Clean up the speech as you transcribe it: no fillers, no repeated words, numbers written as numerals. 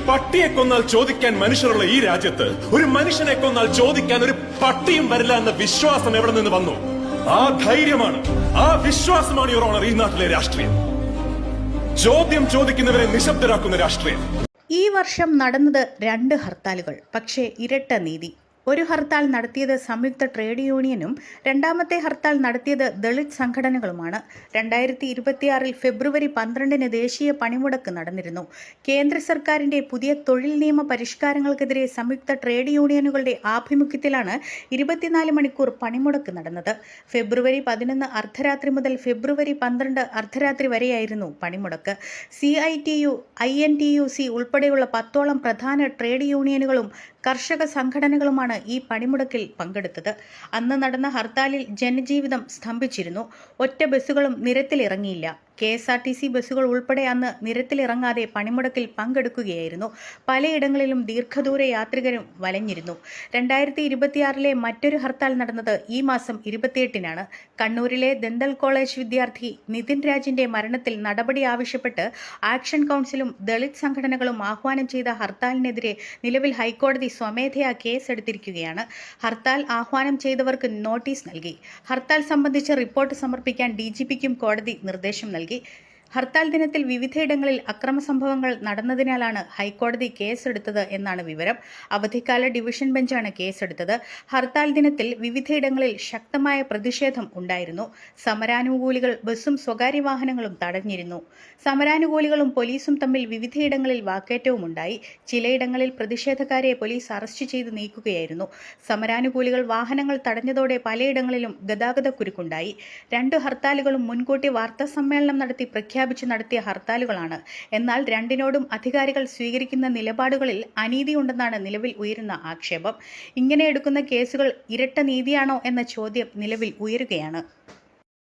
പട്ടിയെ കൊന്നാൽ ചോദിക്കാൻ മനുഷ്യരുള്ള ഈ രാജ്യത്ത് ഒരു മനുഷ്യനെ കൊന്നാൽ ചോദിക്കാൻ ഒരു പട്ടിയും വരില്ല എന്ന വിശ്വാസം എവിടെ നിന്ന് വന്നു? ആ ധൈര്യമാണ്, ആ വിശ്വാസമാണ് യുവർ ഓണർ ഈ നാട്ടിലെ രാഷ്ട്രീയം. ചോദ്യം ചോദിക്കുന്നവരെ നിശബ്ദരാക്കുന്ന രാഷ്ട്രീയം. ഈ വർഷം നടന്നത് 2 ഹർത്താലുകൾ, പക്ഷേ ഇരട്ട നീതി. ഒരു ഹർത്താൽ നടത്തിയത് സംയുക്ത ട്രേഡ് യൂണിയനും രണ്ടാമത്തെ ഹർത്താൽ നടത്തിയത് ദളിത് സംഘടനകളുമാണ്. 2026 ഫെബ്രുവരി 12 ദേശീയ പണിമുടക്ക് നടന്നിരുന്നു. കേന്ദ്ര സർക്കാരിന്റെ പുതിയ തൊഴിൽ നിയമ പരിഷ്കാരങ്ങൾക്കെതിരെ സംയുക്ത ട്രേഡ് യൂണിയനുകളുടെ ആഭിമുഖ്യത്തിലാണ് 24 മണിക്കൂർ പണിമുടക്ക് നടന്നത്. ഫെബ്രുവരി 11 അർദ്ധരാത്രി മുതൽ ഫെബ്രുവരി 12 അർദ്ധരാത്രി വരെയായിരുന്നു പണിമുടക്ക്. CITU, INTUC ഉൾപ്പെടെയുള്ള 10ഓളം പ്രധാന ട്രേഡ് യൂണിയനുകളും കർഷക സംഘടനകളുമാണ് ഈ പണിമുടക്കിൽ പങ്കെടുത്തത്. അന്ന് നടന്ന ഹർത്താലിൽ ജനജീവിതം സ്തംഭിച്ചിരുന്നു. ഒറ്റ ബസ്സുകളും നിരത്തിലിറങ്ങിയില്ല. KSRTC ബസ്സുകൾ ഉൾപ്പെടെ അന്ന് നിരത്തിലിറങ്ങാതെ പണിമുടക്കിൽ പങ്കെടുക്കുകയായിരുന്നു. പലയിടങ്ങളിലും ദീർഘദൂര യാത്രികരും വലഞ്ഞിരുന്നു. 2026 മറ്റൊരു ഹർത്താൽ നടന്നത് ഈ മാസം 28 കണ്ണൂരിലെ ദന്തൽ കോളേജ് വിദ്യാർത്ഥി നിതിൻ രാജിന്റെ മരണത്തിൽ നടപടി ആവശ്യപ്പെട്ട് ആക്ഷൻ കൗൺസിലും ദളിത് സംഘടനകളും ആഹ്വാനം ചെയ്ത ഹർത്താലിനെതിരെ നിലവിൽ ഹൈക്കോടതി സ്വമേധയാ കേസെടുത്തിരിക്കുകയാണ്. ഹർത്താൽ ആഹ്വാനം ചെയ്തവർക്ക് നോട്ടീസ് നൽകി. ഹർത്താൽ സംബന്ധിച്ച റിപ്പോർട്ട് സമർപ്പിക്കാൻ DGPക്കും കോടതി നിർദ്ദേശം നൽകി. ഹർത്താൽ ദിനത്തിൽ വിവിധയിടങ്ങളിൽ അക്രമ സംഭവങ്ങൾ നടന്നതിനാലാണ് ഹൈക്കോടതി കേസെടുത്തത് എന്നാണ് വിവരം. അവധിക്കാല ഡിവിഷൻ ബെഞ്ചാണ് കേസെടുത്തത്. ഹർത്താൽ ദിനത്തിൽ വിവിധയിടങ്ങളിൽ ശക്തമായ പ്രതിഷേധം ഉണ്ടായിരുന്നു. സമരാനുകൂലികൾ ബസ്സും സ്വകാര്യ വാഹനങ്ങളും തടഞ്ഞിരുന്നു. സമരാനുകൂലികളും പോലീസും തമ്മിൽ വിവിധയിടങ്ങളിൽ വാക്കേറ്റവും ഉണ്ടായി. ചിലയിടങ്ങളിൽ പ്രതിഷേധക്കാരെ പോലീസ് അറസ്റ്റ് ചെയ്ത് നീക്കുകയായിരുന്നു. സമരാനുകൂലികൾ വാഹനങ്ങൾ തടഞ്ഞതോടെ പലയിടങ്ങളിലും ഗതാഗതക്കുരുക്കുണ്ടായി. 2 ഹർത്താലുകളും മുൻകൂട്ടി വാർത്താസമ്മേളനം നടത്തി പ്രഖ്യാപിച്ചു നടത്തിയ ഹർത്താലുകളാണ്. എന്നാൽ രണ്ടിനോടും അധികാരികൾ സ്വീകരിക്കുന്ന നിലപാടുകളിൽ അനീതിയുണ്ടെന്നാണ് നിലവിൽ ഉയരുന്ന ആക്ഷേപം. ഇങ്ങനെ എടുക്കുന്ന കേസുകൾ ഇരട്ട നീതിയാണോ എന്ന ചോദ്യം നിലവിൽ ഉയരുകയാണ്.